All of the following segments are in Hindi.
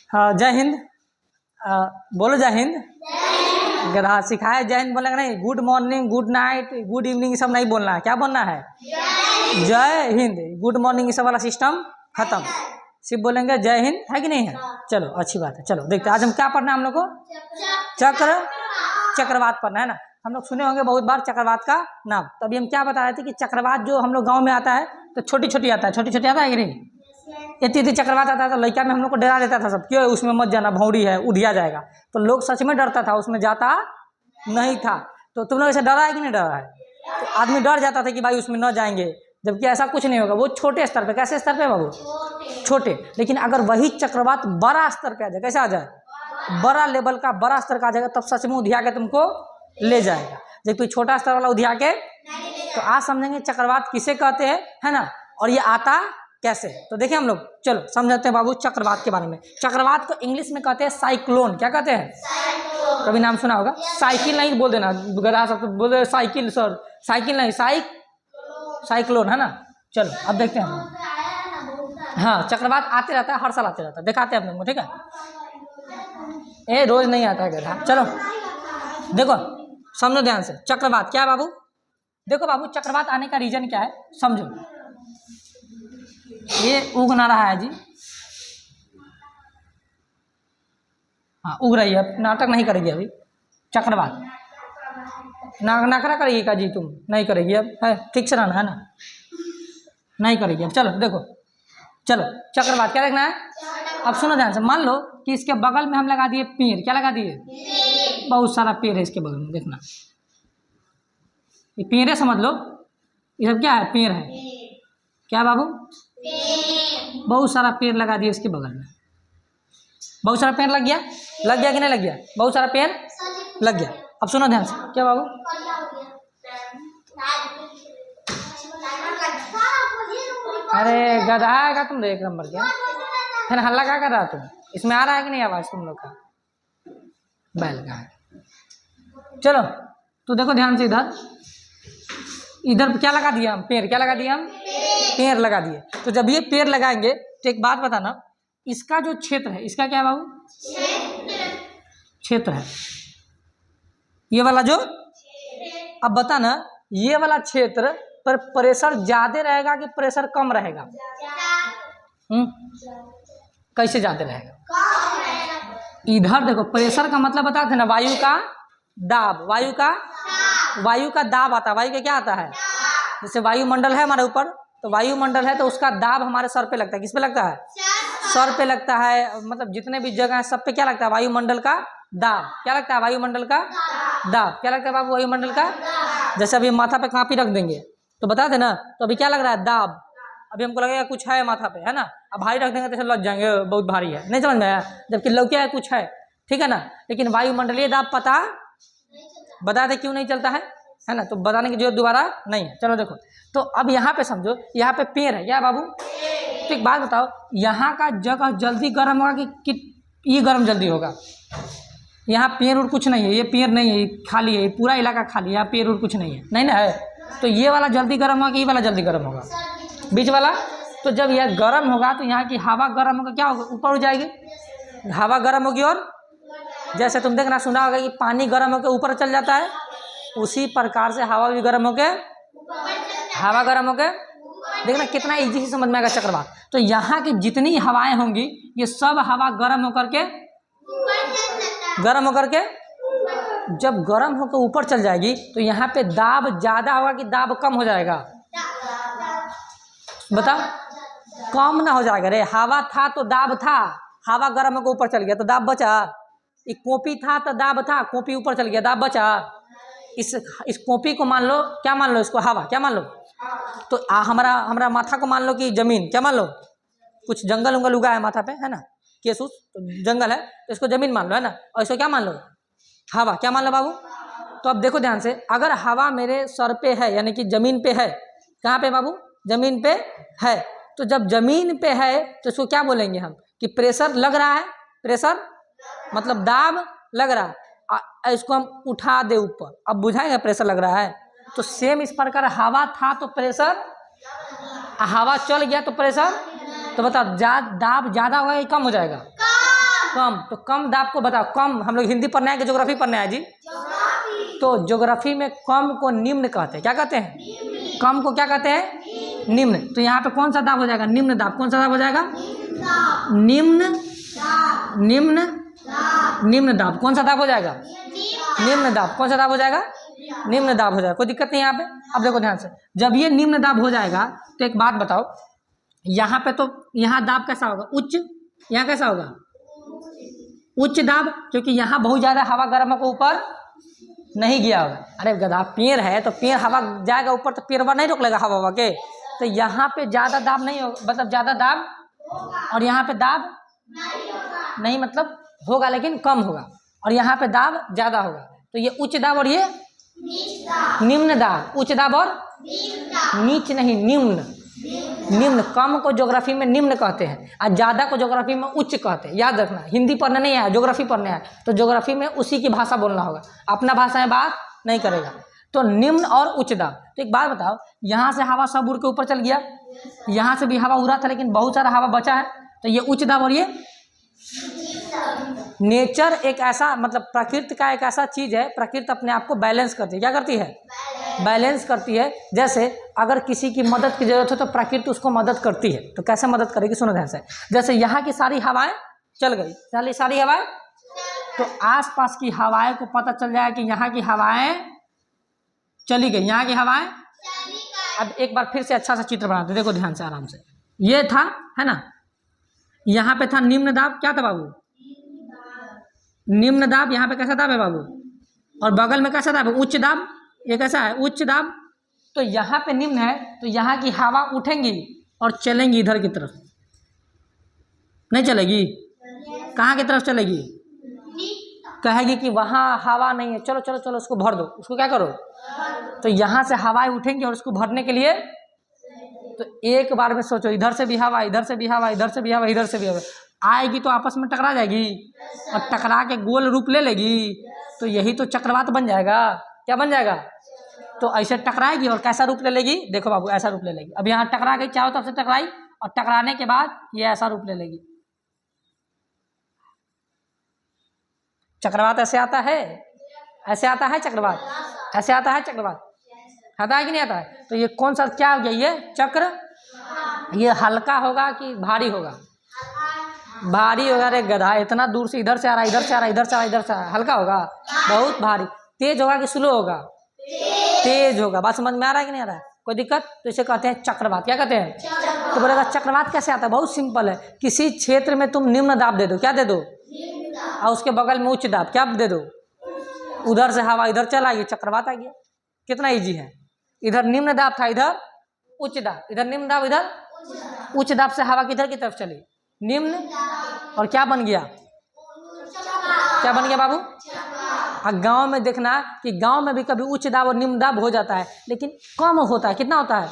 हाँ जय हिंद। बोलो जय हिंद। गधा सिखाए जय हिंद बोलेंगे नहीं, good morning, good night, good evening, ये सब नहीं बोलना है। क्या बोलना है? जय हिंद। गुड मॉर्निंग ये सब वाला सिस्टम खत्म, सिर्फ बोलेंगे जय हिंद, है कि नहीं है? चलो अच्छी बात है। चलो देखते हैं आज हम क्या पढ़ना है हम लोग को। चक्रवात पढ़ना है ना। हम लोग सुने होंगे बहुत बार चक्रवात का नाम। तो अभी हम क्या बता रहे थे कि चक्रवात जो हम लोग गाँव में आता है तो छोटी छोटी आता है, छोटी छोटी आता है कि नहीं? इतनी चक्रवात आता था, लड़का में हम लोग को डरा देता था सब, क्यों उसमें मत जाना, भौंडी है, उधिया जाएगा। तो लोग सच में डरता था, उसमें जाता नहीं था। तो तुम लोग ऐसे डरा है कि नहीं डरा है? तो आदमी डर जाता था कि भाई उसमें न जाएंगे, जबकि ऐसा कुछ नहीं होगा। वो छोटे स्तर पे, कैसे स्तर पे बाबू? छोटे। लेकिन अगर वही चक्रवात बड़ा स्तर पे आ जाए, कैसे आ जाए? बड़ा लेवल का, बड़ा स्तर का आ जाएगा, तब सच में उधिया के तुमको ले जाएगा। जब कोई छोटा स्तर वाला उधिया के, तो आज समझेंगे चक्रवात किसे कहते हैं, है ना, और ये आता कैसे। तो देखिए हम लोग, चलो समझते हैं बाबू चक्रवात के बारे में। चक्रवात को इंग्लिश में कहते हैं साइक्लोन। क्या कहते हैं? कभी नाम सुना होगा? साइकिल नहीं बोल देना, गधा सब बोल दे साइकिल सर, साइकिल नहीं, साइक्लोन, है ना। चलो अब देखते हैं। हाँ चक्रवात आते रहता है, हर साल आते रहता है, दिखाते हैं हम लोग, ठीक है। ये रोज नहीं आता है गधा। चलो देखो समझो ध्यान से, चक्रवात क्या है बाबू? देखो बाबू, चक्रवात आने का रीजन क्या है समझो। ये उग ना रहा है जी, हाँ उग रही है, नाटक नहीं करेगी अभी। चक्रवात नखरा करेगी का जी? तुम नहीं करेगी अब, है ठीक से रहना है ना, नहीं करेगी अब। चलो देखो, चलो चक्रवात क्या देखना है। अब सुनो ध्यान से, मान लो कि इसके बगल में हम लगा दिए पेड़। क्या लगा दिए? बहुत सारा पेड़ है इसके बगल में, देखना ये पेड़ है, समझ लो ये सब क्या है? पेड़ है। क्या बाबू? बहुत सारा पेड़ लगा दिए इसके बगल में। बहुत सारा पेड़ लग गया, लग गया कि नहीं लग गया? बहुत सारा पेड़ लग गया। अब सुनो ध्यान से, क्या बाबू? अरे गधा है तुम, एक नंबर क्या फिर हल्ला क्या कर रहा तुम? इसमें आ रहा है कि नहीं आवाज तुम लोग का? बैल का है। चलो तो देखो ध्यान से, इधर इधर क्या लगा दिया हम? पेड़। क्या लगा दिया हम? पेड़ लगा दिए। तो जब ये पेड़ लगाएंगे तो एक बात बताना, इसका जो क्षेत्र है, इसका क्या है बाबू? क्षेत्र है ये वाला जो। अब बताना, ये वाला क्षेत्र पर प्रेशर ज्यादा रहेगा कि प्रेशर कम रहेगा? कैसे ज्यादा रहेगा? इधर देखो, प्रेशर का मतलब बताते ना, वायु का दाब, वायु का दाब आता है। वायु का क्या आता है? जैसे वायुमंडल है हमारे ऊपर, तो वायुमंडल है तो उसका दाब हमारे सर पे लगता है। किस पे लगता है? सर पे लगता है। मतलब जितने भी जगह है सब पे क्या लगता है? वायुमंडल का दाब। क्या लगता है? वायुमंडल का दाब। क्या लगता है बाबू? वायुमंडल का। जैसे अभी माथा पे कापी रख देंगे तो बता देना, तो अभी क्या लग रहा है? दाब। अभी हमको लगेगा कुछ है माथा पे, है ना। अब भारी रख देंगे तो लग जाएंगे, बहुत भारी है, नहीं समझ में आया? जबकि लौकिया है, कुछ है, ठीक है ना। लेकिन वायुमंडलीय दाब पता बता दे क्यों नहीं चलता है ना। तो बताने की जरूरत दोबारा नहीं है। चलो देखो, तो अब यहाँ पे समझो, यहाँ पे पेड़ है। क्या बाबू? तो एक बात बताओ, यहाँ का जगह जल्दी गर्म होगा कि ये गर्म जल्दी होगा? यहाँ पेड़ और कुछ नहीं है, ये पेड़ नहीं है, खाली है, पूरा इलाका खाली है, यहाँ पेड़ और कुछ नहीं है, नहीं ना है। तो ये वाला जल्दी गर्म होगा कि ये वाला जल्दी गर्म होगा? बीच वाला। तो जब यह गर्म होगा तो यहाँ की हवा गर्म होगा, क्या होगा? ऊपर हो जाएगी, हवा गर्म होगी। और जैसे तुम देखना, सुना होगा कि पानी गर्म होकर ऊपर चल जाता है, उसी प्रकार से हवा भी गर्म होके, हवा गर्म होके, देखना कितना इजी से समझ में आएगा चक्रवात। तो यहाँ की जितनी हवाएं होंगी, ये सब हवा गर्म होकर के, जब गर्म होकर ऊपर चल जाएगी तो यहाँ पे दाब ज्यादा होगा कि दाब कम हो जाएगा? बताओ, कम ना हो जाएगा रे। हवा था तो दाब था, हवा गर्म होकर ऊपर चल गया तो दाब बचा। एक कॉपी था तो दाब था, कॉपी ऊपर चल गया, दाब बचा। इस कॉपी को मान लो, क्या मान लो इसको? हवा। क्या मान लो? तो हमारा माथा को मान लो कि जमीन। क्या मान लो? कुछ जंगल उंगल उगा है माथा पे, है ना, केस उस तो जंगल है, तो इसको जमीन मान लो, है ना। और इसको क्या मान लो? हवा। क्या मान लो बाबू? तो अब देखो ध्यान से, अगर हवा मेरे सर पे है, यानी कि जमीन पे है, कहाँ पे बाबू? जमीन पे है। तो जब जमीन पे है तो इसको क्या बोलेंगे हम? कि प्रेशर लग रहा है। प्रेशर मतलब दाब लग रहा है। इसको हम उठा दे ऊपर, अब बुझाएंगे प्रेशर लग रहा है। तो सेम इस प्रकार हवा था तो प्रेशर, हवा चल गया तो प्रेशर तो बताओ दाब ज़्यादा होगा या कम हो जाएगा? कम। तो कम दाब को बताओ। कम हम लोग हिंदी पढ़ना है कि ज्योग्राफी पढ़ना है जी? तो ज्योग्राफी में कम को निम्न कहते हैं। क्या कहते हैं? कम को क्या कहते हैं? निम्न। तो यहाँ पे कौन सा दाब हो जाएगा? निम्न दाब। कौन सा दाब हो जाएगा? निम्न निम्न निम्न दाब। कौन सा दाब हो जाएगा? निम्न दाब। कौन सा दाब हो जाएगा? निम्न दाब हो जाएगा। कोई दिक्कत नहीं यहाँ पे। अब देखो ध्यान से, जब ये निम्न दाब हो जाएगा तो एक बात बताओ, यहाँ पे तो यहाँ दाब कैसा होगा? उच्च। यहाँ कैसा होगा? उच्च दाब, क्योंकि यहाँ बहुत ज्यादा हवा गर्म को ऊपर नहीं गया होगा। अरे गधा, पेड़ है तो पेड़ हवा जाएगा ऊपर तो पेड़वा नहीं रोक लेगा हवा के। तो यहाँ पे ज्यादा दाब नहीं होगा, मतलब ज्यादा दाब, और यहाँ पे दाब नहीं, मतलब होगा लेकिन कम होगा, और यहाँ पे दाब ज्यादा होगा। तो ये उच्च दाब और ये निम्न दाब। उच्च दाब और नीच नहीं, निम्न। निम्न। कम को ज्योग्राफी में निम्न कहते हैं और ज्यादा को ज्योग्राफी में उच्च कहते हैं। याद रखना, हिंदी पढ़ना नहीं है, ज्योग्राफी पढ़ना है, तो ज्योग्राफी में उसी की भाषा बोलना होगा, अपना भाषा में बात नहीं करेगा। तो निम्न और उच्च दाब। तो एक बात बताओ, यहाँ से हवा सब उड़ के ऊपर चल गया, यहाँ से भी हवा उड़ा था लेकिन बहुत सारा हवा बचा है, तो ये उच्च दाब और ये नेचर एक ऐसा, मतलब प्रकृति का एक ऐसा चीज है, प्रकृति अपने आप को बैलेंस करती है। क्या करती है? बैलेंस करती है। जैसे अगर किसी की मदद की जरूरत हो तो प्रकृति उसको मदद करती है। तो कैसे मदद करेगी? सुनो ध्यान से। जैसे यहाँ की सारी हवाएं चल गई, सारी हवाएं, तो आसपास की हवाएं को पता चल जाए कि यहाँ की हवाएं चली गई, यहाँ की हवाएं। अब एक बार फिर से अच्छा सा चित्र बनाते, देखो ध्यान से, आराम से। ये था, है ना, यहाँ पे था निम्न दाब। क्या था बाबू? निम्न दाब। यहाँ पे कैसा दाब है बाबू? और बगल में कैसा दाब है? उच्च दाब। ये कैसा है? उच्च दाब। तो यहाँ पे निम्न है, तो यहाँ की हवा उठेंगी और चलेंगी इधर की तरफ, नहीं चलेगी? कहाँ की तरफ चलेगी? कहेगी कि वहाँ हवा नहीं है, चलो चलो चलो उसको भर दो। उसको क्या करो? तो यहाँ से हवाएं उठेंगी और उसको भरने के लिए, तो एक बार में सोचो, इधर से भी हवा, इधर से भी हवा, इधर से भी हवा, इधर से भी हवा आएगी, तो आपस में टकरा जाएगी और टकरा के गोल रूप ले लेगी। तो यही तो चक्रवात बन जाएगा। क्या बन जाएगा? तो ऐसे टकराएगी और कैसा रूप ले लेगी? देखो बाबू, ऐसा रूप ले लेगी। अब यहाँ टकरा गई, चारों तरफ से टकराई, और टकराने के बाद ये ऐसा रूप ले लेगी। चक्रवात ऐसे आता है, ऐसे आता है चक्रवात, ऐसे आता है चक्रवात, आता है कि नहीं आता है? तो ये कौन सा, क्या हो गया ये? चक्र। ये हल्का होगा कि भारी होगा? भारी होगा। अरे गधा, इतना दूर से इधर से आ रहा है, इधर से आ रहा है, इधर से आ रहा है, इधर से आ रहा है, हल्का होगा? बहुत भारी। तेज होगा कि स्लो होगा? तेज होगा। बात समझ में आ रहा है कि नहीं आ रहा है? कोई दिक्कत? तो इसे कहते हैं चक्रवात। क्या कहते हैं? तो बोलेगा चक्रवात कैसे आता है? बहुत सिंपल है। किसी क्षेत्र में तुम निम्न दाब दे दो, क्या दे दो? और उसके बगल में उच्च दाब, क्या दे दो? उधर से हवा इधर चला गई, चक्रवात आ गया। कितना इजी है। इधर निम्न दाब था, इधर उच्च दाब, इधर निम्न दाब, इधर उच्च दाब से हवा किधर की तरफ चली? निम्न। और क्या बन गया? क्या बन गया बाबू? और गांव में देखना कि गांव में भी कभी उच्च दाब और निम्न दाब हो जाता है, लेकिन कम होता है। कितना होता है?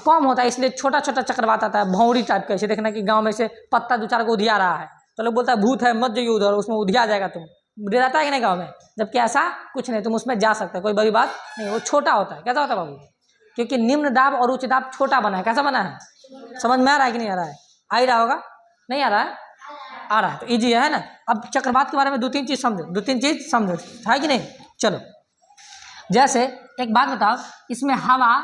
कम होता है। इसलिए छोटा छोटा चक्रवात आता है, भौरी टाइप का। ऐसे देखना कि गांव में से पत्ता दो चार को उधिया रहा है, तो लोग बोलता है भूत है, मत जाइए उधर, उसमें उधिया जाएगा, तुम डर जाता है कि नहीं गाँव में? जबकि ऐसा कुछ नहीं, तुम उसमें जा सकते, कोई बड़ी बात नहीं। वो छोटा होता है। कैसा होता है बाबू? क्योंकि निम्न दाब और उच्च दाब छोटा बना है। कैसा बना है? समझ में आ रहा है कि नहीं आ रहा है? आ ही रहा होगा, नहीं आ रहा है? आ रहा है, तो इजी है ना। अब चक्रवात के बारे में दो तीन चीज समझो, है कि नहीं? चलो, जैसे एक बात बताओ, इसमें हवा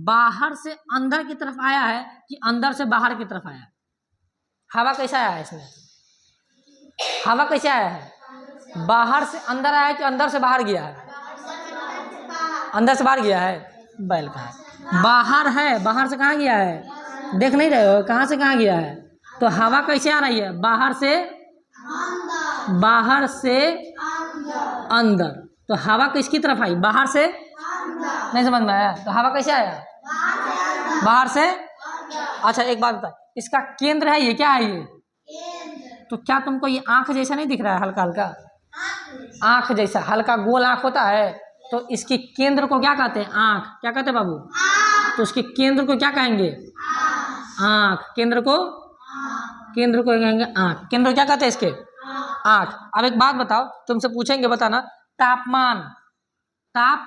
बाहर से अंदर की तरफ आया है कि अंदर से बाहर की तरफ आया है? हवा कैसा आया है इसमें? हवा कैसे आया है? बाहर से अंदर आया है कि अंदर से बाहर गया है? अंदर से बाहर गया है। बैल का है, बाहर है, बाहर से कहाँ गया है? देख नहीं रहे हो? कहाँ से कहाँ गया है? तो हवा कैसे आ रही है? बाहर से अंदर। तो हवा किसकी तरफ आई? बाहर से। नहीं समझ में आया? तो हवा कैसे आया? बाहर से। अच्छा एक बात बता, इसका केंद्र है ये, क्या है ये? तो क्या तुमको ये आंख जैसा नहीं दिख रहा है? हल्का हल्का आंख जैसा, हल्का गोल आंख होता है, तो इसकी केंद्र को क्या कहते हैं? आंख। क्या कहते हैं बाबू? तो इसके केंद्र को क्या कहेंगे? आंख। केंद्र को कहेंगे आंख। केंद्र क्या कहते हैं इसके? आंख। अब एक बात बताओ, तुमसे पूछेंगे, बताना तापमान, ताप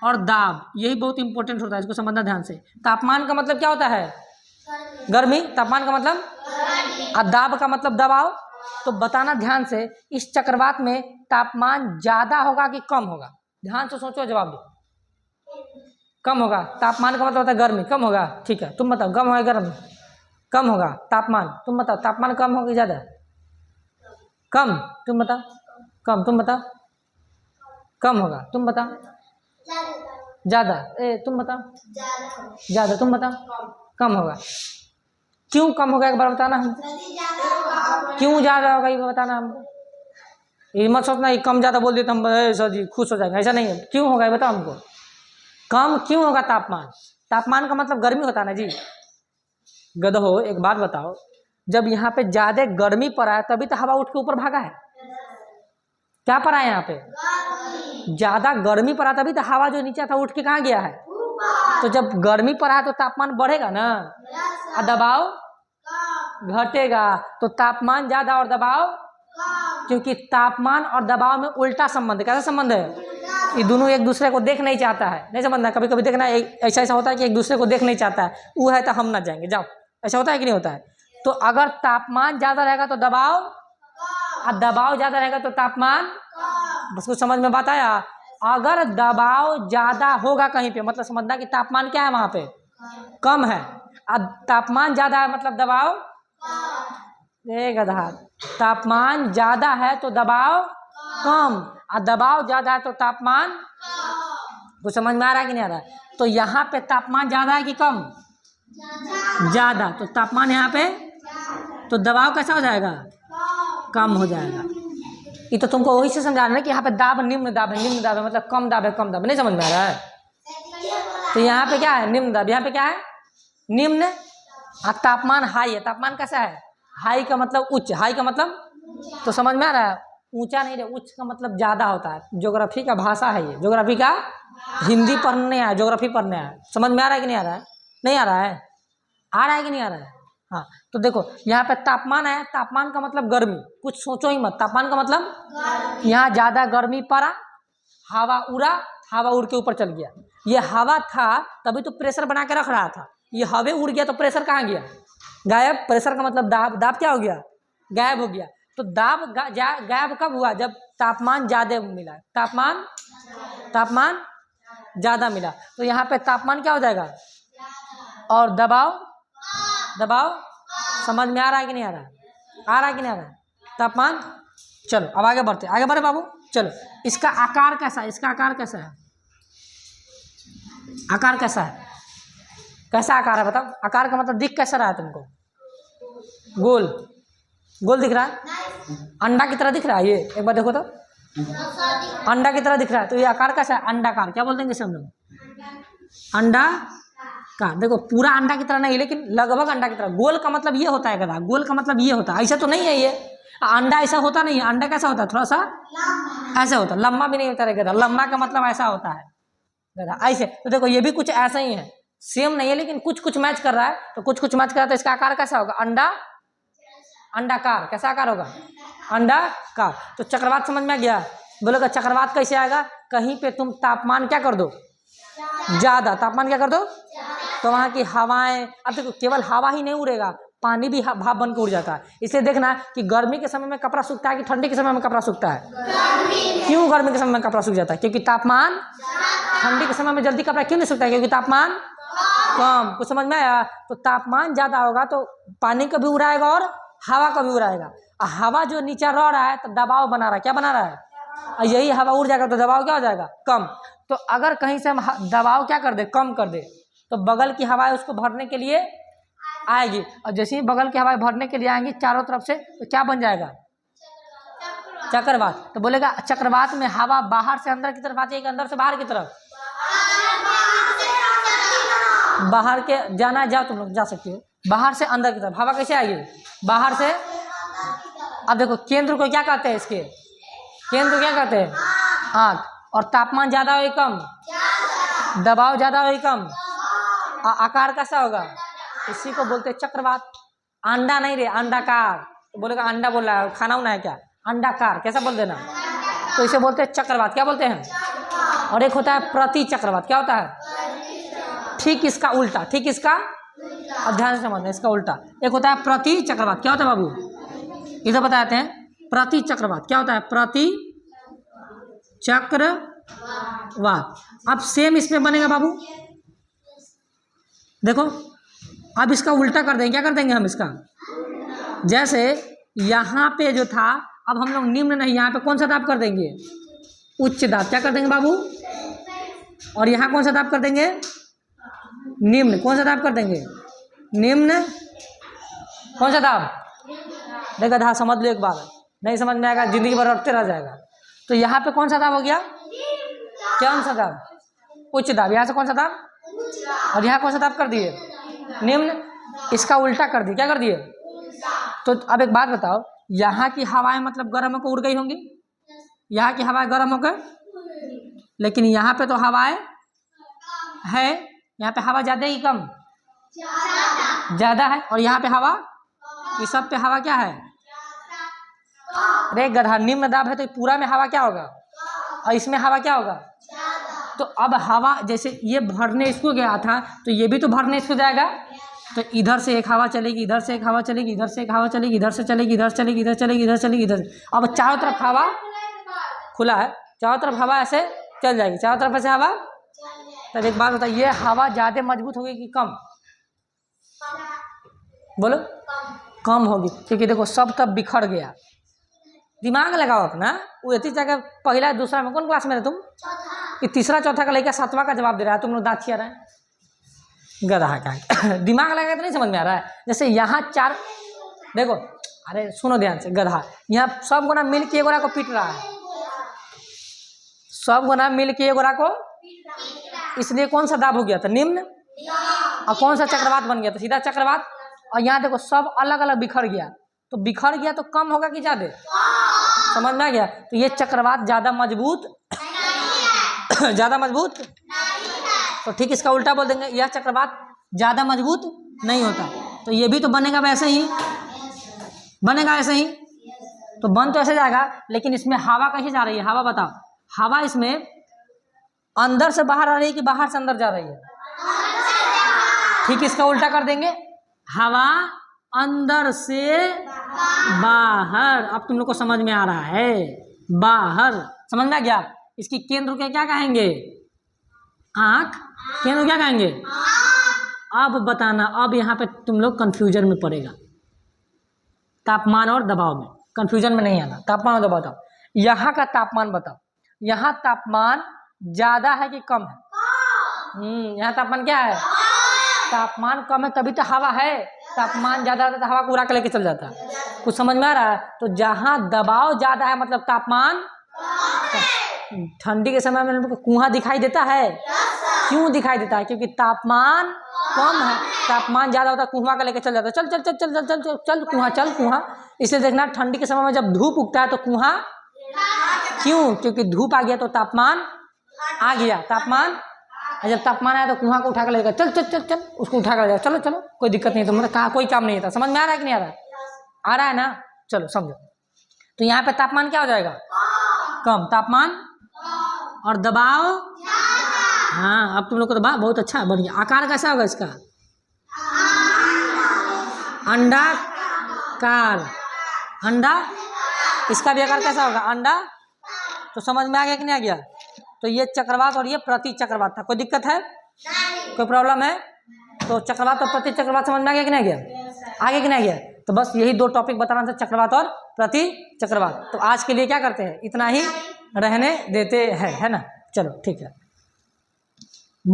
और दाब, यही बहुत इंपॉर्टेंट होता है, इसको समझना ध्यान से। तापमान का मतलब क्या होता है? गर्मी, तापमान का मतलब, और दाब का मतलब दबाव। तो बताना ध्यान से, इस चक्रवात में तापमान ज्यादा होगा कि कम होगा? ध्यान से सोचो, जवाब दो। कम होगा। तापमान का मतलब होता है गर्मी, कम होगा। ठीक है, तुम बताओ, कम होगा गर्म? कम होगा तापमान। तुम बताओ, तापमान कम होगा कि ज्यादा? कम। तुम बताओ, कम। तुम बताओ, कम होगा। तुम बताओ, ज्यादा। तुम बताओ, ज्यादा। तुम बताओ, कम होगा। क्यों कम होगा एक बार बताना हमको। क्यों ज्यादा होगा ये बताना हमको। ये मत सोचना ये कम ज्यादा बोल दिए तो हम सर जी खुश हो जाएंगे, ऐसा नहीं है। क्यों होगा ये बताओ हमको। कम क्यों होगा तापमान? तापमान का मतलब गर्मी होता है ना जी। गधो, एक बात बताओ, जब यहाँ पे ज्यादा गर्मी पड़ा है तभी तो हवा उठ के ऊपर भागा है। क्या पड़ा है यहाँ पे? ज्यादा गर्मी पड़ा तभी तो हवा जो नीचे था उठ के कहाँ गया है? तो जब गर्मी पड़ा है तो तापमान बढ़ेगा ना, और दबाव घटेगा। तो तापमान ज्यादा और दबाव, क्योंकि तापमान और दबाव में उल्टा संबंध है। कैसा संबंध है? ये दोनों एक दूसरे को देख नहीं चाहता है, नहीं समझना। कभी कभी देखना ऐसा ऐसा होता है कि एक दूसरे को देख नहीं चाहता है, वो है तो हम ना जाएंगे, जाओ। ऐसा होता है कि नहीं होता है? तो अगर तापमान ज्यादा रहेगा तो दबाव, और दबाव ज्यादा रहेगा तो तापमान। बस कुछ समझ में बात आया? अगर दबाव ज्यादा होगा कहीं पे, मतलब समझना कि तापमान क्या है वहां पे, कम है, और तापमान ज्यादा है मतलब दबाव। गधा, तापमान ज्यादा है तो दबाव कम, और दबाव ज्यादा है तो तापमान। कुछ समझ में आ रहा है कि नहीं आ रहा है? तो यहाँ पे तापमान ज्यादा है कि कम? ज्यादा। तो तापमान यहाँ पे, तो दबाव कैसा हो जाएगा? कम हो जाएगा। ये तो तुमको वही से समझा रहे हैं कि यहाँ पे दाब निम्न दाब है, निम्न दाब है मतलब कम दाब है, कम दाब। नहीं समझ में आ रहा है? तो यहाँ पे क्या है? निम्न दाब। यहाँ पे क्या है? निम्न। और तापमान हाई है। तापमान कैसा है? हाई का मतलब उच्च, हाई का मतलब, तो समझ में आ रहा है? ऊंचा नहीं, उच्च का मतलब ज्यादा होता है। ज्योग्राफी का भाषा है ये, ज्योग्राफी का। हिंदी पढ़ने आया, ज्योग्राफी पढ़ने आया। समझ में आ रहा है कि नहीं आ रहा है? नहीं आ रहा है? आ रहा है कि नहीं आ रहा है? हाँ, तो देखो यहाँ पे तापमान है, तापमान का मतलब गर्मी। कुछ सोचो ही मत, तापमान का मतलब यहाँ ज्यादा गर्मी पड़ा, हवा उड़ा, हवा उड़ के ऊपर चल गया। ये हवा था तभी तो प्रेशर बना के रख रहा था, ये हवा उड़ गया तो प्रेशर कहाँ गया? गायब। प्रेशर का मतलब दाब, दाब क्या हो गया? गायब हो गया। तो दाब गायब कब हुआ? जब तापमान ज्यादा मिला। तापमान ज्यादा मिला, तो यहाँ पे तापमान क्या हो जाएगा? और दबाव, समझ में आ रहा है कि नहीं आ रहा है? आ रहा है कि नहीं आ रहा है? तापमान। चलो अब आगे बढ़ते, आगे बढ़े बाबू। चलो, इसका आकार कैसा है? इसका आकार कैसा है? आकार कैसा है? कैसा आकार है बताओ? आकार का मतलब दिख कैसा रहा है तुमको? गोल। गोल दिख रहा है? अंडा की तरह दिख रहा है ये? एक बार देखो तो, अंडा की तरह दिख रहा है। तो ये आकार कैसा है? अंडाकार। क्या बोलते हैं इसे हम लोग? अंडा का। देखो पूरा अंडा की तरह नहीं, लेकिन लगभग अंडा की तरह। गोल का मतलब ये होता है गधा, गोल का मतलब ये होता है। ऐसा तो नहीं है ये, अंडा ऐसा होता नहीं है। अंडा कैसा होता है? थोड़ा सा ऐसा होता है, लंबा भी नहीं होता है गधा। लंबा का मतलब ऐसा होता है गधा, ऐसे। तो देखो ये भी कुछ ऐसा ही है, सेम नहीं है लेकिन कुछ कुछ मैच कर रहा है। तो कुछ कुछ मैच कर रहा है, तो इसका आकार कैसा होगा? अंडाकार। कैसा आकार होगा? अंडाकार। तो चक्रवात समझ में आ गया? बोलोगा चक्रवात कैसे आएगा? कहीं पे तुम तापमान क्या कर दो? ज्यादा। तापमान क्या कर दो? तो वहां की हवाएं, अब देखो केवल हवा ही नहीं उड़ेगा, पानी भी भाप बन के उड़ जाता है। इसलिए देखना कि गर्मी के समय में कपड़ा सूखता है कि ठंडी के समय में कपड़ा सूखता है? क्यों गर्मी के समय में कपड़ा सूख जाता है? क्योंकि तापमान। ठंडी के समय में जल्दी कपड़ा क्यों नहीं सूखता है? क्योंकि तापमान कम। कुछ समझ में आया? तो तापमान ज्यादा होगा तो पानी का भी उड़ाएगा और हवा का भी उड़ाएगा। हवा जो नीचे रह रहा है तो दबाव बना रहा है। क्या बना रहा है? और यही हवा उड़ जाएगा तो दबाव क्या हो जाएगा? कम। तो अगर कहीं से हम दबाव क्या कर दे? कम कर दे, तो बगल की हवाएं उसको भरने के लिए आएगी। और जैसे ही बगल की हवाएं भरने के लिए आएंगी चारों तरफ से, तो क्या बन जाएगा? चक्रवात। तो बोलेगा चक्रवात में हवा बाहर से अंदर की तरफ आती है कि अंदर से बाहर की तरफ? बाहर के जाना, जाओ तुम लोग जा सकते हो। बाहर से अंदर की तरफ हवा कैसे आएगी? बाहर से। अब देखो केंद्र को क्या कहते हैं? इसके केंद्र क्या कहते हैं? आँख। और तापमान ज्यादा हो कम? दबाव ज्यादा हो कम? आकार कैसा होगा? इसी को बोलते हैं चक्रवात। अंडा नहीं रे, अंडाकार। तो बोलेगा अंडा बोल रहा है, खाना उना है क्या? अंडाकार। कैसा बोल देना? तो इसे बोलते हैं चक्रवात। क्या बोलते हैं? और एक होता है प्रति चक्रवात। क्या होता है? ठीक इसका उल्टा। ठीक इसका अब ध्यान से समझना इसका उल्टा। एक होता है प्रति चक्रवात। क्या होता है बाबू? इधर बताते हैं प्रति चक्रवात। क्या होता है? प्रति चक्रवात। अब सेम इसमें बनेगा बाबू, देखो अब इसका उल्टा कर देंगे। क्या कर देंगे हम इसका? जैसे यहाँ पे जो था, अब हम लोग निम्न नहीं, यहाँ पे कौन सा दाब कर देंगे? उच्च दाब। क्या कर देंगे बाबू? और यहाँ कौन सा दाब कर देंगे? निम्न। कौन सा दाब कर देंगे? निम्न। कौन सा दाब? देखा था, समझ लो एक बार, नहीं समझ में आएगा जिंदगी भर रटते रह जाएगा। तो यहाँ पे कौन सा दाब हो गया? कौन सा दाब? उच्च दाब। यहाँ से कौन सा दाब? और यहाँ कौन सा दाब कर दिए? निम्न। इसका उल्टा कर दिए। क्या कर दिए? तो अब एक बात बताओ, यहाँ की हवाएं मतलब गर्म होकर उड़ गई होंगी, यहाँ की हवाएं गर्म होकर, लेकिन यहाँ पे तो हवाएं है, यहाँ पे हवा ज़्यादा ही कम? ज़्यादा है। और यहाँ पे हवा, इस सब पे हवा क्या है? अरे गधा, निम्न दाब है तो पूरा में हवा क्या होगा? और इसमें हवा क्या होगा? तो अब हवा जैसे ये भरने इसको गया था, तो ये भी तो भरने इसको जाएगा। तो इधर से एक हवा चलेगी, इधर से एक हवा चलेगी, इधर से एक हवा चलेगी, इधर से चलेगी, इधर चलेगी, इधर चलेगी, इधर चलेगी, इधर। अब चारों तरफ हवा खुला है, चारों तरफ हवा ऐसे चल जाएगी, चारों तरफ ऐसे हवा। तब एक बात बताइए, ये हवा ज़्यादा मजबूत होगी कि कम? बोलो। कम होगी, क्योंकि देखो सब तब बिखर गया। दिमाग लगाओ अपना। वो इतनी जगह पहला दूसरा में कौन क्लास में थे तुम? ये तीसरा चौथा का लड़का सातवां का जवाब दे रहा है, तुम लोग दाँत खिया रहे हैं। गधा का दिमाग लगा तो नहीं समझ में आ रहा है। जैसे यहाँ चार, देखो, अरे सुनो ध्यान से गधा, यहाँ सब गोना मिल के एक गोरा को पीट रहा है, सब गोना मिल के एक गोरा को, इसलिए कौन सा दाब हो गया था? निम्न। और कौन सा चक्रवात बन गया था? सीधा चक्रवात। और यहाँ देखो सब अलग अलग बिखर गया, तो बिखर गया तो कम होगा कि ज़्यादा? समझ में आ गया? तो ये चक्रवात ज़्यादा मजबूत ज़्यादा मजबूत, तो ठीक इसका उल्टा बोल देंगे, यह चक्रवात ज़्यादा मजबूत नहीं होता। तो ये भी तो बनेगा वैसे ही, बनेगा ऐसे ही, तो बन तो ऐसे जाएगा, लेकिन इसमें हवा कैसे जा रही है? हवा बताओ, हवा इसमें अंदर से बाहर आ रही है कि बाहर से अंदर जा रही है? ठीक इसका उल्टा कर देंगे, हवा अंदर से बाहर। अब तुम लोग को समझ में आ रहा है? बाहर। समझ में आ गया? इसकी केंद्र के क्या कहेंगे? आँख। केंद्र क्या कहेंगे? अब बताना, अब यहाँ पे तुम लोग कंफ्यूजन में पड़ेगा। तापमान और दबाव में कंफ्यूजन में नहीं आना। तापमान और दबाव बताओ, यहाँ का तापमान बताओ, यहाँ तापमान ज़्यादा है कि कम है? यहाँ तापमान क्या है? तापमान कम है तभी तो हवा है। तापमान ज़्यादा रहता तो हवा को उड़ा के लेके चल जाता है। कुछ समझ में आ रहा है? तो जहाँ दबाव ज़्यादा है मतलब तापमान। ठंडी के समय में कुआं दिखाई देता है? क्यों दिखाई देता है? क्योंकि तापमान कम है, तापमान ज़्यादा होता है कुआं का लेके चल जाता है। चल चल चल चल चल चल चल चल कुआं, चल कुआं। इसलिए देखना ठंडी के समय में जब धूप उगता है तो कुआं, क्यों? क्योंकि धूप आ गया तो तापमान आ गया, तापमान। जब तापमान आया तो कुआं को उठा कर लेगा, चल चल चल चल, उसको उठा कर लेगा, चलो चलो कोई दिक्कत नहीं। तो मतलब कहा कोई काम नहीं था। समझ में आ रहा है कि नहीं आ रहा है? आ रहा है ना? चलो समझो। तो यहाँ पे तापमान क्या हो जाएगा? कम। तापमान और दबाव, हाँ अब तुम लोग को दबाव बहुत अच्छा बन गया। आकार कैसा होगा इसका? अंडाकार। अंडा, इसका भी आकार कैसा होगा? अंडा। तो समझ में आ गया कि नहीं आ गया? तो ये चक्रवात और ये प्रति चक्रवात था। कोई दिक्कत है? कोई प्रॉब्लम है? तो चक्रवात और प्रति चक्रवात समझ में आ गया कि नहीं गया? आगे कि नहीं गया? तो बस यही दो टॉपिक बताना था, चक्रवात और प्रति चक्रवात। तो आज के लिए क्या करते हैं, इतना ही रहने देते हैं, है ना? चलो ठीक है।